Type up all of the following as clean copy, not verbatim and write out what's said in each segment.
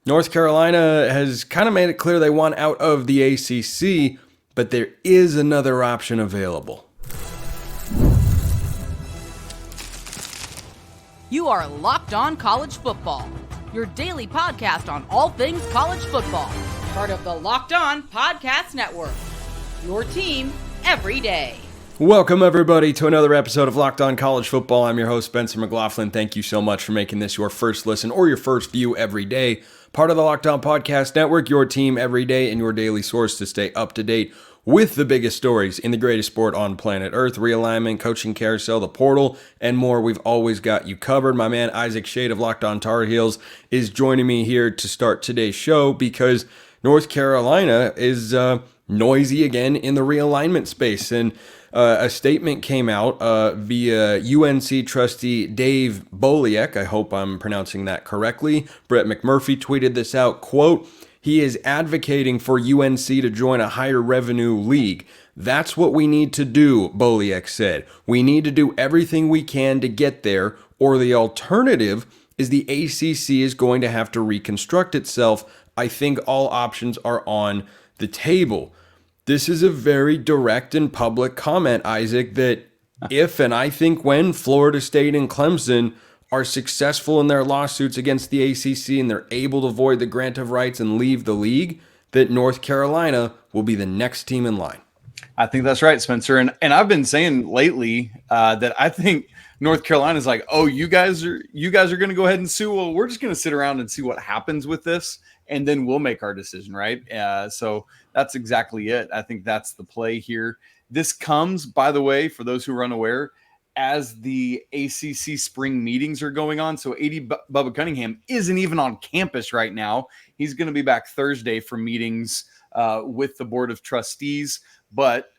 North Carolina has kind of made it clear they want out of the ACC, but there is another option available. You are Locked On College Football, your daily podcast on all things college football. Part of the Locked On Podcast Network, your team every day. Welcome, everybody, to another episode of Locked On College Football. I'm your host, Spencer McLaughlin. Thank you so much for making this your first listen or your first view every day. Part of the Locked On Podcast Network, your team every day, and your daily source to stay up to date with the biggest stories in the greatest sport on planet Earth: realignment, coaching carousel, the portal, and more. We've always got you covered. My man Isaac Schade of Locked On Tar Heels is joining me here to start today's show because North Carolina is noisy again in the realignment space. And a statement came out via UNC trustee Dave Boliek. I hope I'm pronouncing that correctly. Brett McMurphy tweeted this out, quote, "He is advocating for UNC to join a higher revenue league. That's what we need to do," Boliek said. "We need to do everything we can to get there, or the alternative is the ACC is going to have to reconstruct itself. I think all options are on the table." This is a very direct and public comment, Isaac, that if and I think when Florida State and Clemson are successful in their lawsuits against the ACC and they're able to void the grant of rights and leave the league, that North Carolina will be the next team in line. I think that's right, Spencer. And I've been saying lately that I think North Carolina is like, oh, you guys are going to go ahead and sue. Well, we're just going to sit around and see what happens with this, and then we'll make our decision, right? So that's exactly it. I think that's the play here. This comes, by the way, for those who are unaware, as the ACC spring meetings are going on. So AD Bubba Cunningham isn't even on campus right now. He's going to be back Thursday for meetings with the Board of Trustees. But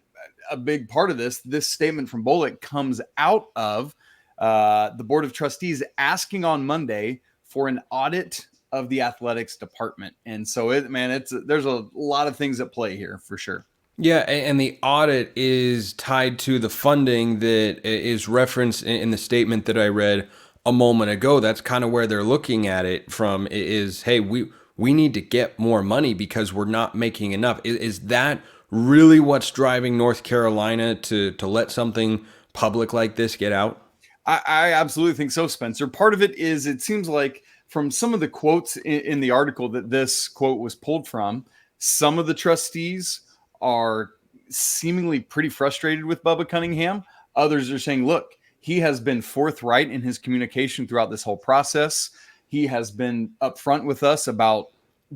a big part of this statement from Bolick comes out of the Board of Trustees asking on Monday for an audit of the athletics department. And so there's a lot of things at play here for sure. Yeah, and the audit is tied to the funding that is referenced in the statement that I read a moment ago. That's kind of where they're looking at it from, is, hey, we need to get more money because we're not making enough. Is that really what's driving North Carolina to let something public like this get out? I absolutely think so, Spencer. Part of it is, it seems like from some of the quotes in the article that this quote was pulled from, some of the trustees are seemingly pretty frustrated with Bubba Cunningham. Others are saying, look, he has been forthright in his communication throughout this whole process. He has been upfront with us about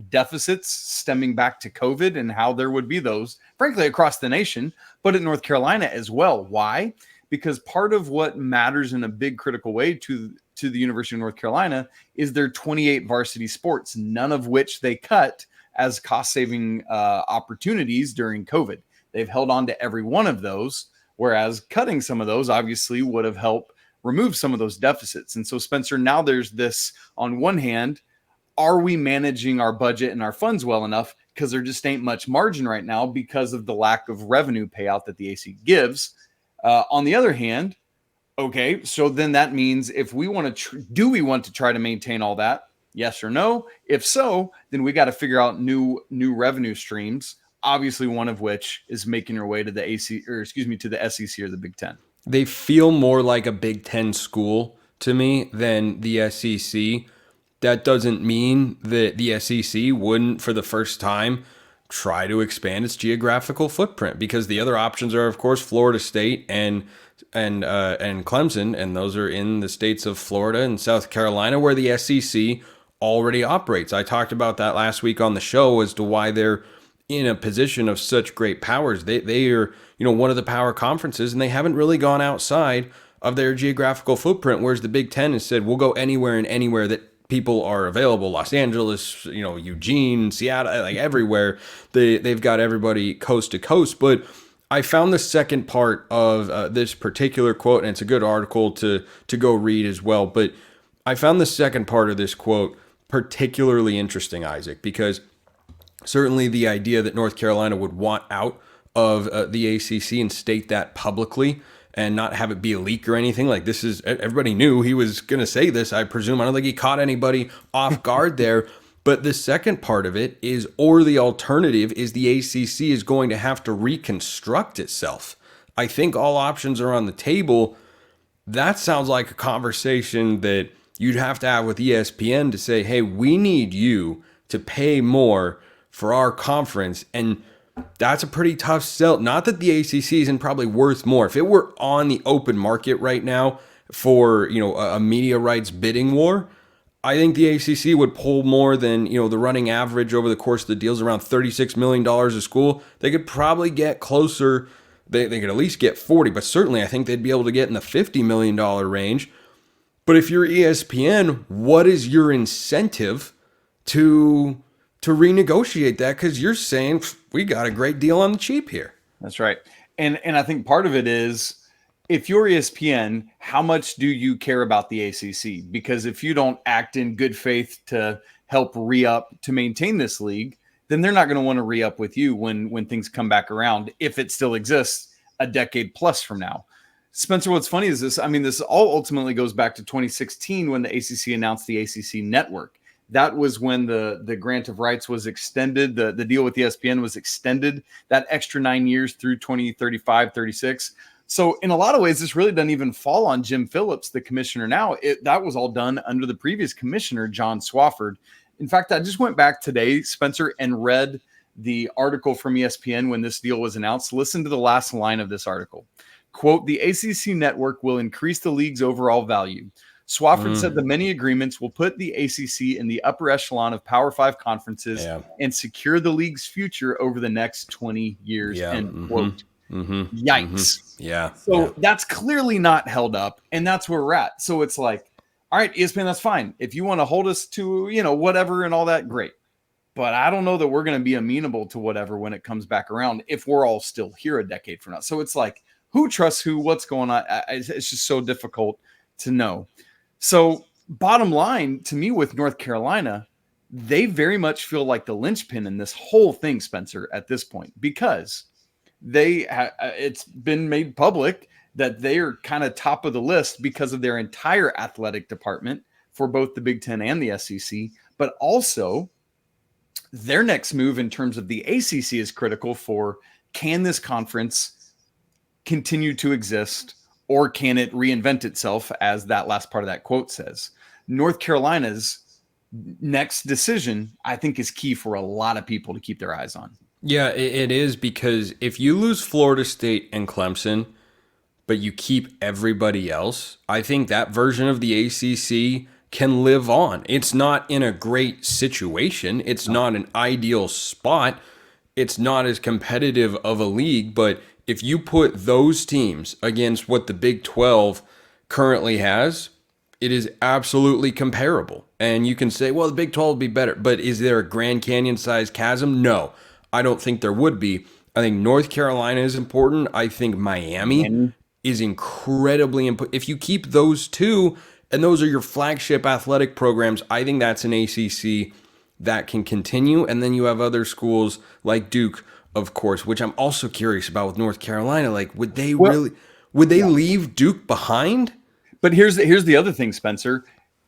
deficits stemming back to COVID and how there would be those, frankly, across the nation, but in North Carolina as well. Why? Because part of what matters in a big critical way to the University of North Carolina is their 28 varsity sports, none of which they cut as cost-saving opportunities during COVID. They've held on to every one of those, whereas cutting some of those obviously would have helped remove some of those deficits. And so, Spencer, now there's this, on one hand, are we managing our budget and our funds well enough? Because there just ain't much margin right now because of the lack of revenue payout that the AC gives. On the other hand, okay, so then that means if we want to, do we want to try to maintain all that? Yes or no? If so, then we got to figure out new revenue streams. Obviously, one of which is making your way to the to the SEC or the Big Ten. They feel more like a Big Ten school to me than the SEC. That doesn't mean that the SEC wouldn't, for the first time, try to expand its geographical footprint, because the other options are, of course, Florida State and Clemson, and those are in the states of Florida and South Carolina, where the SEC already operates. I talked about that last week on the show as to why they're in a position of such great powers. They are, one of the power conferences, and they haven't really gone outside of their geographical footprint, whereas the Big Ten has said, we'll go anywhere and anywhere that people are available. Los Angeles, Eugene, Seattle, like everywhere. They've got everybody coast to coast. But I found the second part of this particular quote, and it's a good article to go read as well. But I found the second part of this quote particularly interesting, Isaac, because certainly the idea that North Carolina would want out of the ACC and state that publicly and not have it be a leak or anything. Like, this is, everybody knew he was going to say this, I presume. I don't think he caught anybody off guard there. But the second part of it is, or the alternative is, the ACC is going to have to reconstruct itself. I think all options are on the table. That sounds like a conversation that you'd have to have with ESPN to say, hey, we need you to pay more for our conference. And that's a pretty tough sell. Not that the ACC isn't probably worth more. If it were on the open market right now for, a media rights bidding war, I think the ACC would pull more than, the running average over the course of the deals, around $36 million a school. They could probably get closer. They could at least get 40, but certainly I think they'd be able to get in the $50 million range. But if you're ESPN, what is your incentive to renegotiate that? Because you're saying we got a great deal on the cheap here. That's right. And I think part of it is, if you're ESPN, how much do you care about the ACC? Because if you don't act in good faith to help re-up to maintain this league, then they're not going to want to re-up with you when things come back around, if it still exists a decade plus from now. Spencer, what's funny is this. I mean, this all ultimately goes back to 2016 when the ACC announced the ACC network. That was when the grant of rights was extended. The deal with ESPN was extended that extra 9 years through 2035, 36. So in a lot of ways, this really doesn't even fall on Jim Phillips, the commissioner now. That was all done under the previous commissioner, John Swofford. In fact, I just went back today, Spencer, and read the article from ESPN when this deal was announced. Listen to the last line of this article. Quote, "The ACC network will increase the league's overall value. Swofford said the many agreements will put the ACC in the upper echelon of Power 5 conferences and secure the league's future over the next 20 years." End quote. Yikes. Yeah. So that's clearly not held up, and that's where we're at. So it's like, all right, ESPN, that's fine. If you want to hold us to, whatever and all that, great. But I don't know that we're going to be amenable to whatever when it comes back around, if we're all still here a decade from now. So it's like, who trusts who, what's going on? It's just so difficult to know. So bottom line to me with North Carolina, they very much feel like the linchpin in this whole thing, Spencer, at this point, because it's been made public that they are kind of top of the list because of their entire athletic department for both the Big Ten and the SEC, but also their next move in terms of the ACC is critical for, can this conference continue to exist, or can it reinvent itself, as that last part of that quote says? North Carolina's next decision, I think, is key for a lot of people to keep their eyes on. Yeah, it is, because if you lose Florida State and Clemson, but you keep everybody else, I think that version of the ACC can live on. It's not in a great situation. It's not an ideal spot. It's not as competitive of a league, but if you put those teams against what the Big 12 currently has, it is absolutely comparable. And you can say, well, the Big 12 would be better, but is there a Grand Canyon-sized chasm? No, I don't think there would be. I think North Carolina is important. I think Miami is incredibly important. If you keep those two, and those are your flagship athletic programs, I think that's an ACC that can continue. And then you have other schools like Duke, of course, which I'm also curious about with North Carolina. Like, would they leave Duke behind? But here's the other thing, Spencer.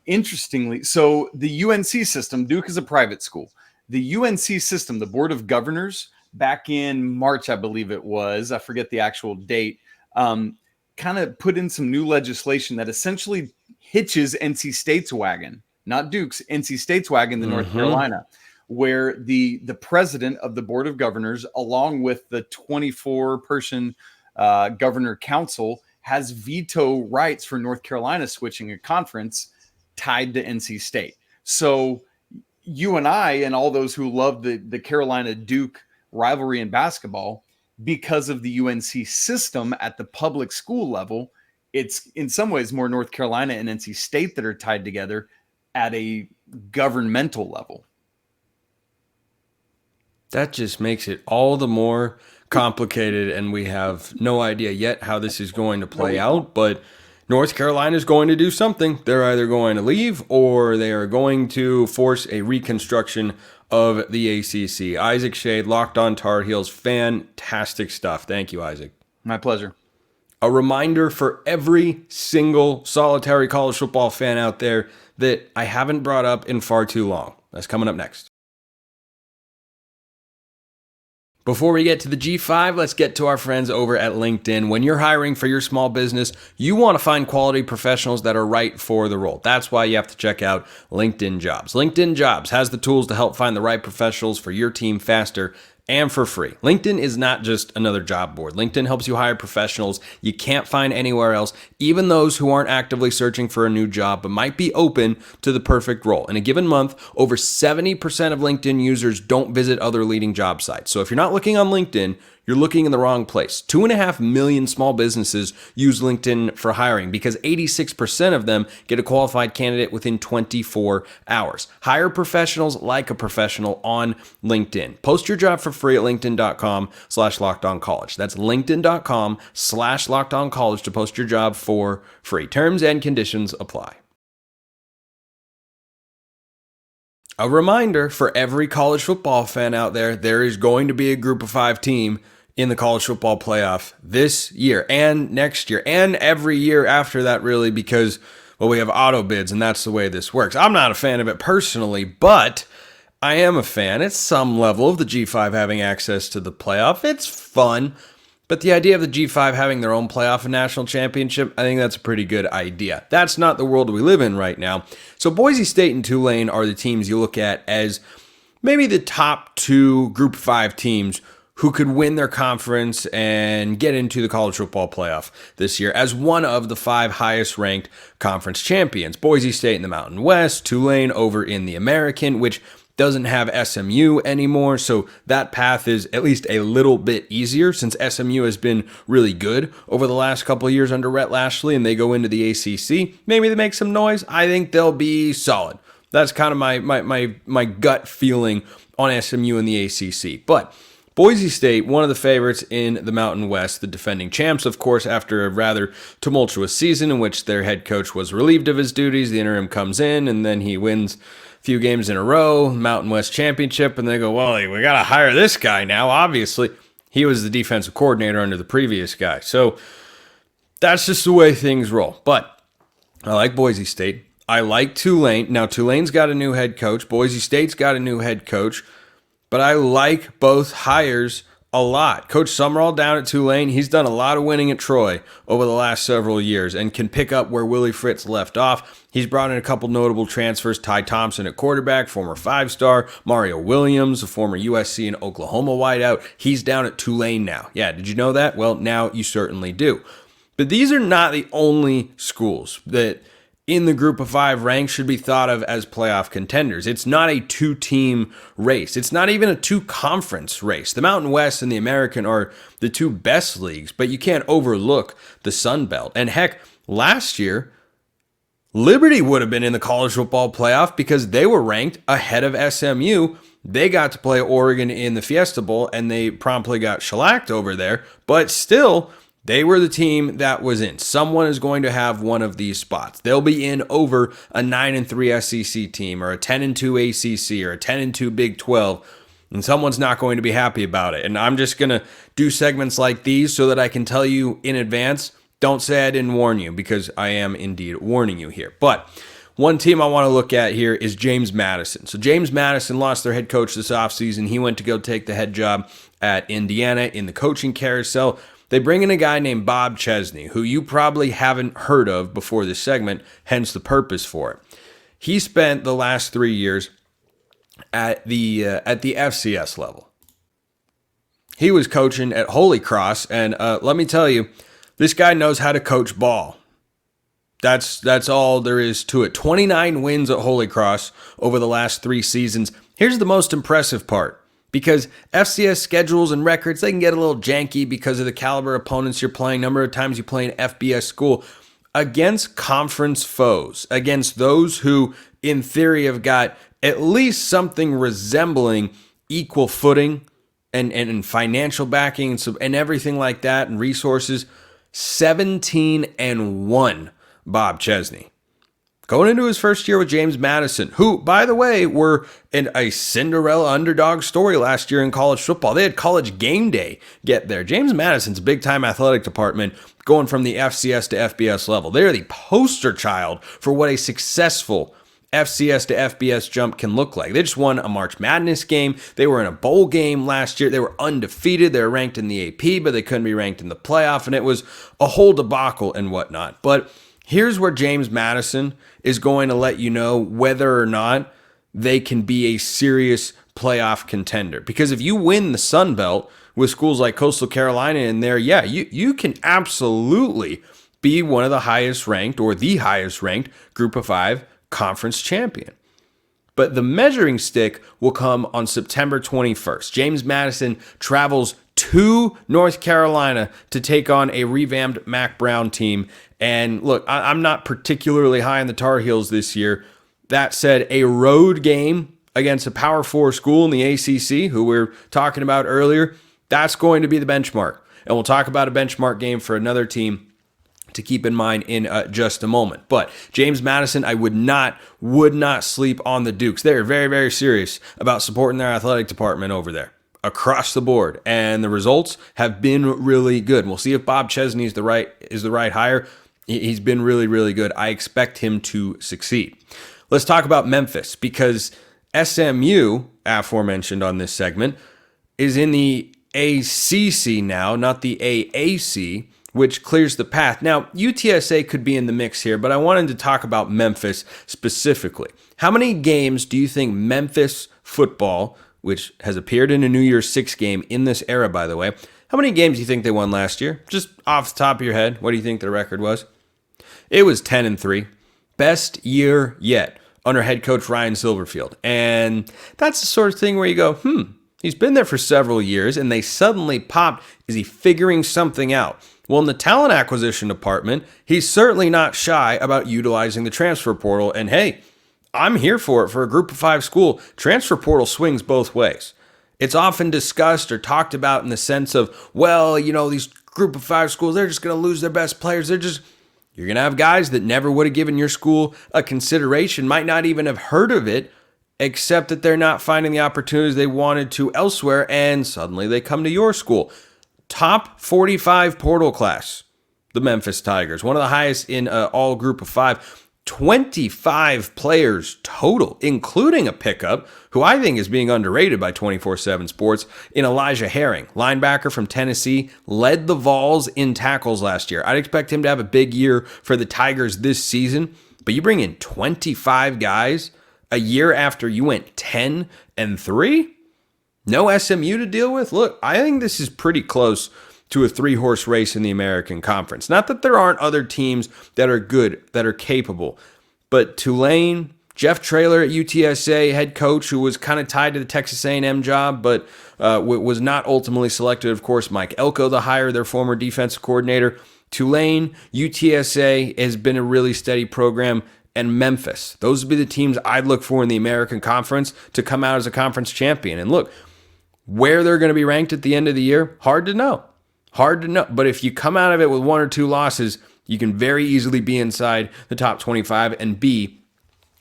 Interestingly, so the UNC system, Duke is a private school. The UNC system, the Board of Governors, back in March, I believe it was, I forget the actual date, kind of put in some new legislation that essentially hitches NC State's wagon, not Duke's, NC State's wagon to North Carolina, where the president of the Board of Governors, along with the 24-person governor council, has veto rights for North Carolina switching a conference tied to NC State. So you and I and all those who love the Carolina-Duke rivalry in basketball, because of the UNC system at the public school level, it's in some ways more North Carolina and NC State that are tied together at a governmental level. That just makes it all the more complicated, and we have no idea yet how this is going to play out, but North Carolina is going to do something. They're either going to leave or they are going to force a reconstruction of the ACC. Isaac Schade, Locked On Tar Heels, fantastic stuff. Thank you, Isaac. My pleasure. A reminder for every single solitary college football fan out there that I haven't brought up in far too long. That's coming up next. Before we get to the G5, let's get to our friends over at LinkedIn. When you're hiring for your small business, you want to find quality professionals that are right for the role. That's why you have to check out LinkedIn Jobs. LinkedIn Jobs has the tools to help find the right professionals for your team faster and for free. LinkedIn is not just another job board. LinkedIn helps you hire professionals you can't find anywhere else, even those who aren't actively searching for a new job but might be open to the perfect role. In a given month, over 70% of LinkedIn users don't visit other leading job sites. So if you're not looking on LinkedIn, you're looking in the wrong place. 2.5 million small businesses use LinkedIn for hiring because 86% of them get a qualified candidate within 24 hours. Hire professionals like a professional on LinkedIn. Post your job for free at linkedin.com/lockedoncollege. That's linkedin.com/lockedoncollege to post your job for free. Terms and conditions apply. A reminder for every college football fan out there, there is going to be a group of 5 team in the college football playoff this year and next year and every year after that, really, because, well, we have auto bids and that's the way this works. I'm not a fan of it personally, but I am a fan at some level of the G5 having access to the playoff. It's fun, but the idea of the G5 having their own playoff and national championship, I think that's a pretty good idea. That's not the world we live in right now. So Boise State and Tulane are the teams you look at as maybe the top 2 Group 5 teams who could win their conference and get into the college football playoff this year as one of the 5 highest ranked conference champions. Boise State in the Mountain West, Tulane over in the American, which doesn't have SMU anymore, so that path is at least a little bit easier since SMU has been really good over the last couple of years under Rhett Lashley and they go into the ACC. Maybe they make some noise. I think they'll be solid. That's kind of my gut feeling on SMU and the ACC. But Boise State, one of the favorites in the Mountain West, the defending champs, of course, after a rather tumultuous season in which their head coach was relieved of his duties. The interim comes in, and then he wins a few games in a row, Mountain West championship, and they go, well, we got to hire this guy now. Obviously, he was the defensive coordinator under the previous guy. So that's just the way things roll. But I like Boise State. I like Tulane. Now, Tulane's got a new head coach. Boise State's got a new head coach. But I like both hires a lot. Coach Summerall down at Tulane, he's done a lot of winning at Troy over the last several years and can pick up where Willie Fritz left off. He's brought in a couple notable transfers. Ty Thompson at quarterback, former 5-star. Mario Williams, a former USC and Oklahoma wideout. He's down at Tulane now. Yeah, did you know that? Well, now you certainly do. But these are not the only schools that in the group of 5 ranks should be thought of as playoff contenders. It's not a 2-team race. It's not even a 2-conference race. The Mountain West and the American are the 2 best leagues, but you can't overlook the Sun Belt. And heck, last year, Liberty would have been in the college football playoff because they were ranked ahead of SMU. They got to play Oregon in the Fiesta Bowl, and they promptly got shellacked over there, but still, they were the team that was in. Someone is going to have one of these spots. They'll be in over a 9-3 SEC team or a 10-2 ACC or a 10-2 Big 12, and someone's not going to be happy about it. And I'm just going to do segments like these so that I can tell you in advance, don't say I didn't warn you, because I am indeed warning you here. But one team I want to look at here is James Madison. So James Madison lost their head coach this offseason. He went to go take the head job at Indiana in the coaching carousel. They bring in a guy named Bob Chesney, who you probably haven't heard of before this segment, hence the purpose for it. He spent the last 3 years at the FCS level. He was coaching at Holy Cross, and let me tell you, this guy knows how to coach ball. That's all there is to it. 29 wins at Holy Cross over the last 3 seasons. Here's the most impressive part. Because FCS schedules and records, they can get a little janky because of the caliber of opponents you're playing, number of times you play in FBS school. Against conference foes, against those who, in theory, have got at least something resembling equal footing and financial backing and everything like that and resources, 17-1, Bob Chesney. Going into his first year with James Madison, who, by the way, were in a Cinderella underdog story last year in college football. They had College Game Day get there. James Madison's big-time athletic department going from the FCS to FBS level. They're the poster child for what a successful FCS to FBS jump can look like. They just won a March Madness game. They were in a bowl game last year. They were undefeated. They were ranked in the AP, but they couldn't be ranked in the playoff, and it was a whole debacle and whatnot. But here's where James Madison is going to let you know whether or not they can be a serious playoff contender. Because if you win the Sun Belt with schools like Coastal Carolina in there, yeah, you can absolutely be one of the highest ranked or the highest ranked Group of 5 conference champion. But the measuring stick will come on September 21st. James Madison travels to North Carolina to take on a revamped Mack Brown team. And look, I'm not particularly high on the Tar Heels this year. That said, a road game against a Power 4 school in the ACC, who we were talking about earlier, that's going to be the benchmark. And we'll talk about a benchmark game for another team to keep in mind in just a moment. But James Madison, I would not sleep on the Dukes. They're very, very serious about supporting their athletic department over there across the board. And the results have been really good. We'll see if Bob Chesney is the right hire. He's been really, really good. I expect him to succeed. Let's talk about Memphis, because SMU, aforementioned on this segment, is in the ACC now, not the AAC, which clears the path. Now, UTSA could be in the mix here, but I wanted to talk about Memphis specifically. How many games do you think Memphis football, which has appeared in a New Year's Six game in this era, by the way, how many games do you think they won last year? Just off the top of your head, what do you think their record was? It was 10-3. Best year yet under head coach Ryan Silverfield. And that's the sort of thing where you go, he's been there for several years and they suddenly popped. Is he figuring something out? Well, in the talent acquisition department, he's certainly not shy about utilizing the transfer portal. And hey, I'm here for it for a Group of 5 school. Transfer portal swings both ways. It's often discussed or talked about in the sense of, well, these Group of 5 schools, they're just going to lose their best players. You're going to have guys that never would have given your school a consideration, might not even have heard of it, except that they're not finding the opportunities they wanted to elsewhere, and suddenly they come to your school. Top 45 portal class, the Memphis Tigers, one of the highest in all Group of 5. 25 players total, including a pickup, who I think is being underrated by 24/7 Sports, in Elijah Herring, linebacker from Tennessee, led the Vols in tackles last year. I'd expect him to have a big year for the Tigers this season, but you bring in 25 guys a year after you went 10-3? No SMU to deal with? Look, I think this is pretty close to a 3-horse race in the American Conference. Not that there aren't other teams that are good, that are capable, but Tulane, Jeff Traylor at UTSA, head coach, who was kind of tied to the Texas A&M job, but was not ultimately selected. Of course, Mike Elko, the hire, their former defensive coordinator. Tulane, UTSA has been a really steady program, and Memphis. Those would be the teams I'd look for in the American Conference to come out as a conference champion. And look, where they're going to be ranked at the end of the year, hard to know. But if you come out of it with 1 or 2 losses, you can very easily be inside the top 25 and be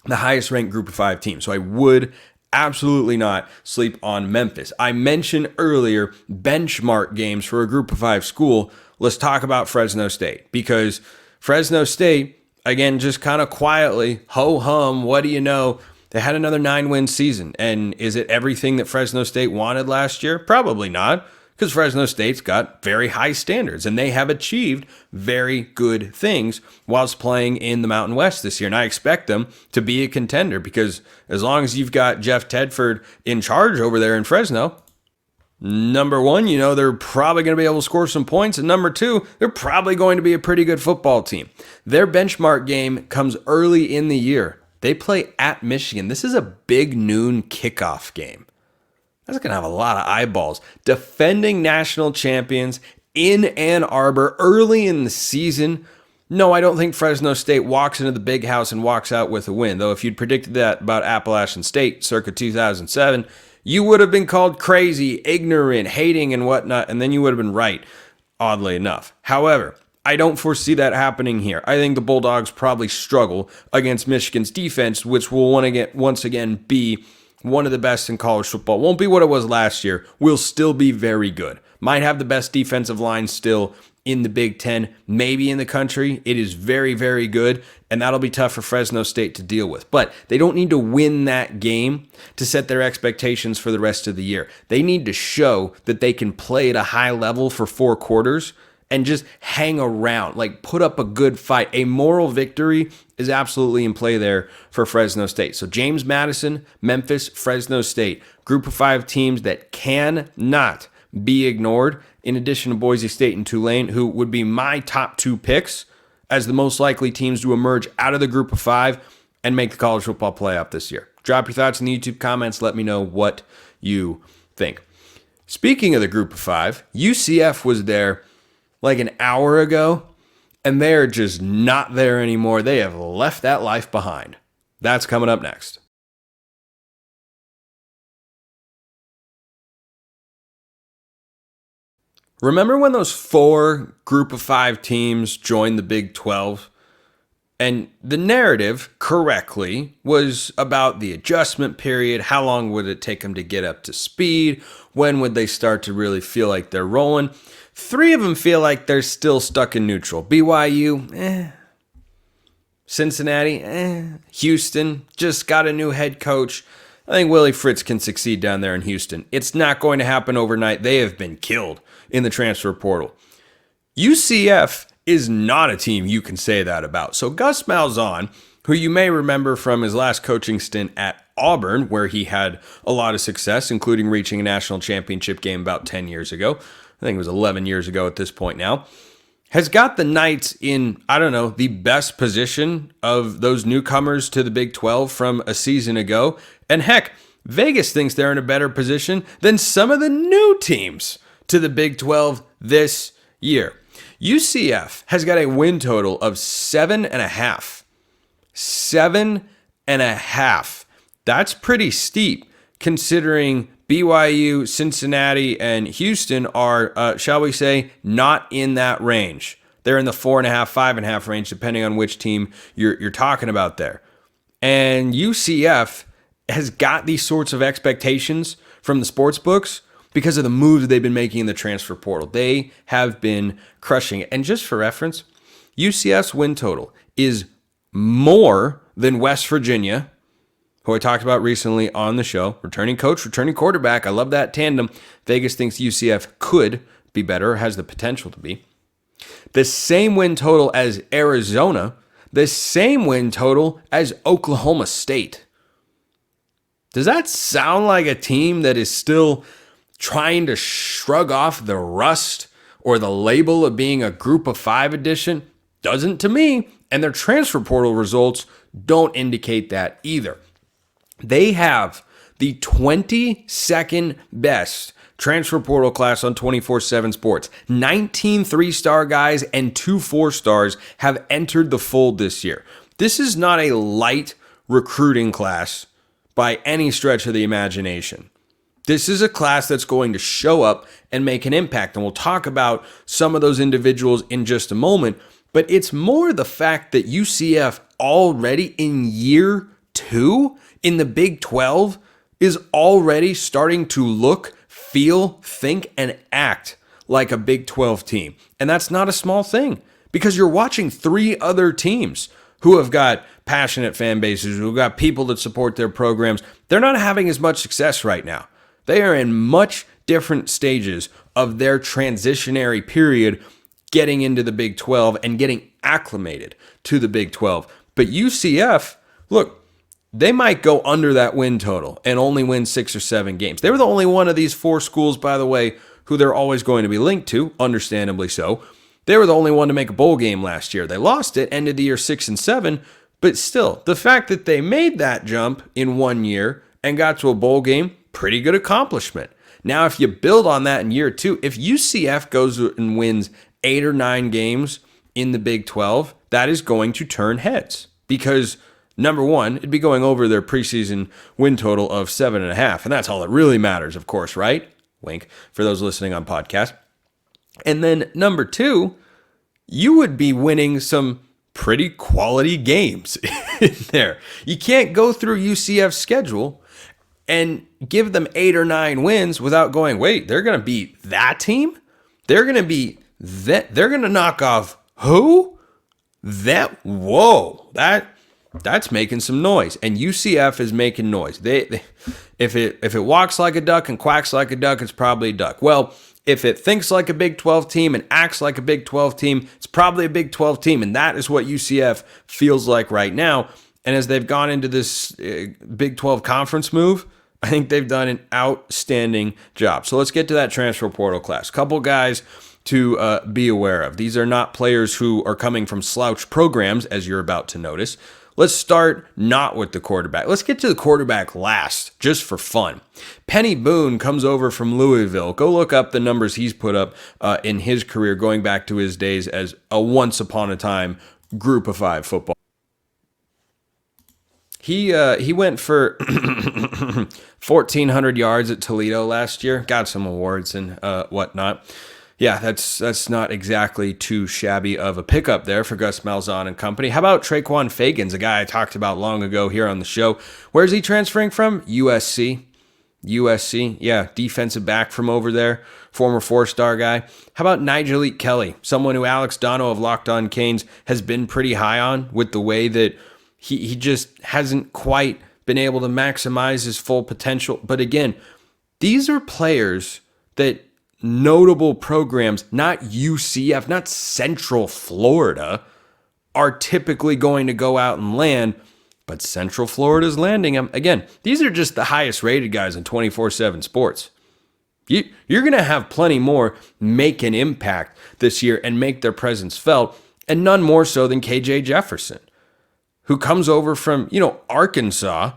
the highest ranked Group of 5 team. So I would absolutely not sleep on Memphis. I mentioned earlier benchmark games for a Group of 5 school. Let's talk about Fresno State, because Fresno State, again, just kind of quietly, ho-hum, what do you know? They had another 9-win season. And is it everything that Fresno State wanted last year? Probably not, because Fresno State's got very high standards, and they have achieved very good things whilst playing in the Mountain West this year. And I expect them to be a contender, because as long as you've got Jeff Tedford in charge over there in Fresno, number one, they're probably going to be able to score some points. And number two, they're probably going to be a pretty good football team. Their benchmark game comes early in the year. They play at Michigan. This is a big noon kickoff game. That's going to have a lot of eyeballs. Defending national champions in Ann Arbor early in the season. No, I don't think Fresno State walks into the big house and walks out with a win. Though if you'd predicted that about Appalachian State circa 2007, you would have been called crazy, ignorant, hating, and whatnot, and then you would have been right, oddly enough. However, I don't foresee that happening here. I think the Bulldogs probably struggle against Michigan's defense, which will once again be one of the best in college football. Won't be what it was last year. Will still be very good. Might have the best defensive line still in the Big Ten, maybe in the country. It is very, very good, and that'll be tough for Fresno State to deal with. But they don't need to win that game to set their expectations for the rest of the year. They need to show that they can play at a high level for 4 quarters and just hang around, like put up a good fight. A moral victory is absolutely in play there for Fresno State. So James Madison, Memphis, Fresno State, group of 5 teams that cannot be ignored, in addition to Boise State and Tulane, who would be my top 2 picks as the most likely teams to emerge out of the group of 5 and make the college football playoff this year. Drop your thoughts in the YouTube comments. Let me know what you think. Speaking of the group of 5, UCF was there like an hour ago, and they're just not there anymore. They have left that life behind. That's coming up next. Remember when those 4 group of 5 teams joined the Big 12? And the narrative, correctly, was about the adjustment period. How long would it take them to get up to speed? When would they start to really feel like they're rolling? 3 of them feel like they're still stuck in neutral. BYU, Cincinnati, Houston, just got a new head coach. I think Willie Fritz can succeed down there in Houston. It's not going to happen overnight. They have been killed in the transfer portal. UCF is not a team you can say that about. So Gus Malzahn, who you may remember from his last coaching stint at Auburn, where he had a lot of success, including reaching a national championship game about 10 years ago. I think it was 11 years ago at this point now. Has got the Knights in, the best position of those newcomers to the Big 12 from a season ago. And heck, Vegas thinks they're in a better position than some of the new teams to the Big 12 this year. UCF has got a win total of 7.5. 7.5. That's pretty steep considering BYU, Cincinnati, and Houston are, shall we say, not in that range. They're in the 4.5, 5.5 range, depending on which team you're talking about there. And UCF has got these sorts of expectations from the sports books because of the moves they've been making in the transfer portal. They have been crushing it. And just for reference, UCF's win total is more than West Virginia, who I talked about recently on the show. Returning coach, returning quarterback. I love that tandem. Vegas thinks UCF could be better, has the potential to be. The same win total as Arizona. The same win total as Oklahoma State. Does that sound like a team that is still trying to shrug off the rust or the label of being a group of 5 edition? Doesn't to me. And their transfer portal results don't indicate that either. They have the 22nd best transfer portal class on 24/7 Sports. 19 3-star guys and 2 4-stars have entered the fold this year. This is not a light recruiting class by any stretch of the imagination. This is a class that's going to show up and make an impact. And we'll talk about some of those individuals in just a moment. But it's more the fact that UCF already in year 2 in the Big 12 is already starting to look, feel, think, and act like a Big 12 team. And that's not a small thing because you're watching 3 other teams who have got passionate fan bases, who've got people that support their programs. They're not having as much success right now. They are in much different stages of their transitionary period getting into the Big 12 and getting acclimated to the Big 12. But UCF, look, they might go under that win total and only win 6 or 7 games. They were the only one of these 4 schools, by the way, who they're always going to be linked to, understandably so. They were the only one to make a bowl game last year. They lost it, ended the year 6 and 7, but still, the fact that they made that jump in 1 year and got to a bowl game, pretty good accomplishment. Now, if you build on that in year 2, if UCF goes and wins 8 or 9 games in the Big 12, that is going to turn heads because number one, it'd be going over their preseason win total of 7.5. And that's all that really matters, of course, right? Wink for those listening on podcast. And then number 2, you would be winning some pretty quality games in there. You can't go through UCF's schedule and give them 8 or 9 wins without going, wait, they're going to beat that team? They're going to beat That they're going to knock off who? That's making some noise, and UCF is making noise. If it walks like a duck and quacks like a duck, it's probably a duck. Well, if it thinks like a Big 12 team and acts like a Big 12 team, it's probably a Big 12 team, and that is what UCF feels like right now. And as they've gone into this Big 12 conference move, I think they've done an outstanding job. So let's get to that transfer portal class. Couple guys to be aware of. These are not players who are coming from slouch programs, as you're about to notice. Let's start not with the quarterback. Let's get to the quarterback last, just for fun. Penny Boone comes over from Louisville. Go look up the numbers he's put up in his career, going back to his days as a once-upon-a-time Group of 5 football. He went for 1,400 yards at Toledo last year. Got some awards and whatnot. Yeah, that's not exactly too shabby of a pickup there for Gus Malzahn and company. How about Traquan Fagans, a guy I talked about long ago here on the show? Where's he transferring from? USC. Yeah, defensive back from over there, former 4-star guy. How about Nigel Kelly, someone who Alex Dono of Locked On Canes has been pretty high on with the way that he just hasn't quite been able to maximize his full potential. But again, these are players that notable programs, not UCF, not Central Florida, are typically going to go out and land, but Central Florida's landing them. Again, these are just the highest rated guys in 24/7 sports. You're going to have plenty more make an impact this year and make their presence felt, and none more so than KJ Jefferson, who comes over from, Arkansas,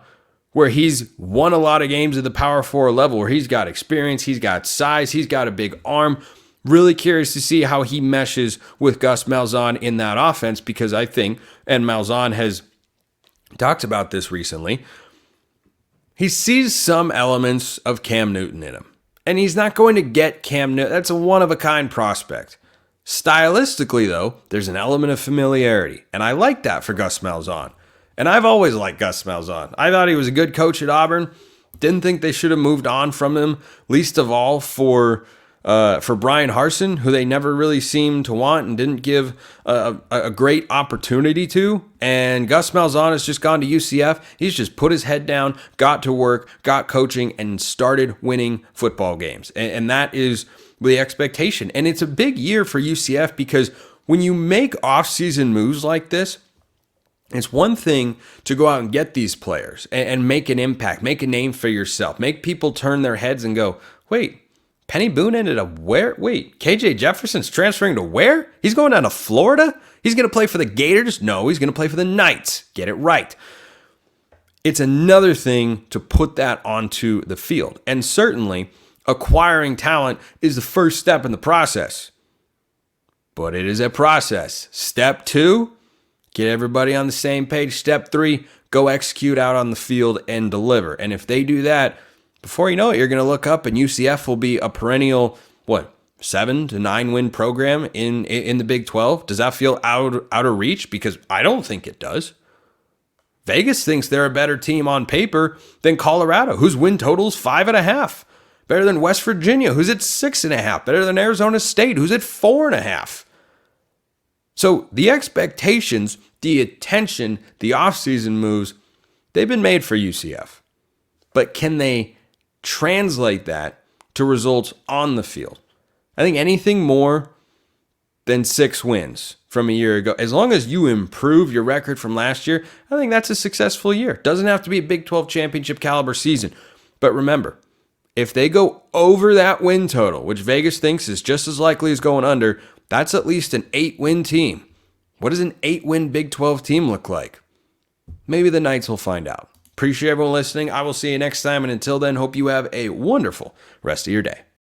where he's won a lot of games at the Power 4 level, where he's got experience, he's got size, he's got a big arm. Really curious to see how he meshes with Gus Malzahn in that offense, because I think, and Malzahn has talked about this recently, he sees some elements of Cam Newton in him. And he's not going to get Cam Newton. That's a one-of-a-kind prospect. Stylistically, though, there's an element of familiarity, and I like that for Gus Malzahn. And I've always liked Gus Malzahn. I thought he was a good coach at Auburn. Didn't think they should have moved on from him, least of all for Brian Harsin, who they never really seemed to want and didn't give a great opportunity to. And Gus Malzahn has just gone to UCF. He's just put his head down, got to work, got coaching, and started winning football games. And that is the expectation. And it's a big year for UCF, because when you make offseason moves like this, it's one thing to go out and get these players and make an impact, make a name for yourself, make people turn their heads and go, wait, Penny Boone ended up where? Wait, KJ Jefferson's transferring to where? He's going down to Florida? He's going to play for the Gators? No, he's going to play for the Knights. Get it right. It's another thing to put that onto the field. And certainly, acquiring talent is the first step in the process. But it is a process. Step 2, get everybody on the same page. Step 3, go execute out on the field and deliver. And if they do that, before you know it, you're going to look up and UCF will be a perennial, 7 to 9 win program in the Big 12. Does that feel out of reach? Because I don't think it does. Vegas thinks they're a better team on paper than Colorado, whose win total is 5.5. Better than West Virginia, who's at 6.5. Better than Arizona State, who's at 4.5. So the expectations, the attention, the offseason moves, they've been made for UCF. But can they translate that to results on the field? I think anything more than 6 wins from a year ago, as long as you improve your record from last year, I think that's a successful year. Doesn't have to be a Big 12 championship caliber season. But remember, if they go over that win total, which Vegas thinks is just as likely as going under, that's at least an 8-win team. What does an 8-win Big 12 team look like? Maybe the Knights will find out. Appreciate everyone listening. I will see you next time. And until then, hope you have a wonderful rest of your day.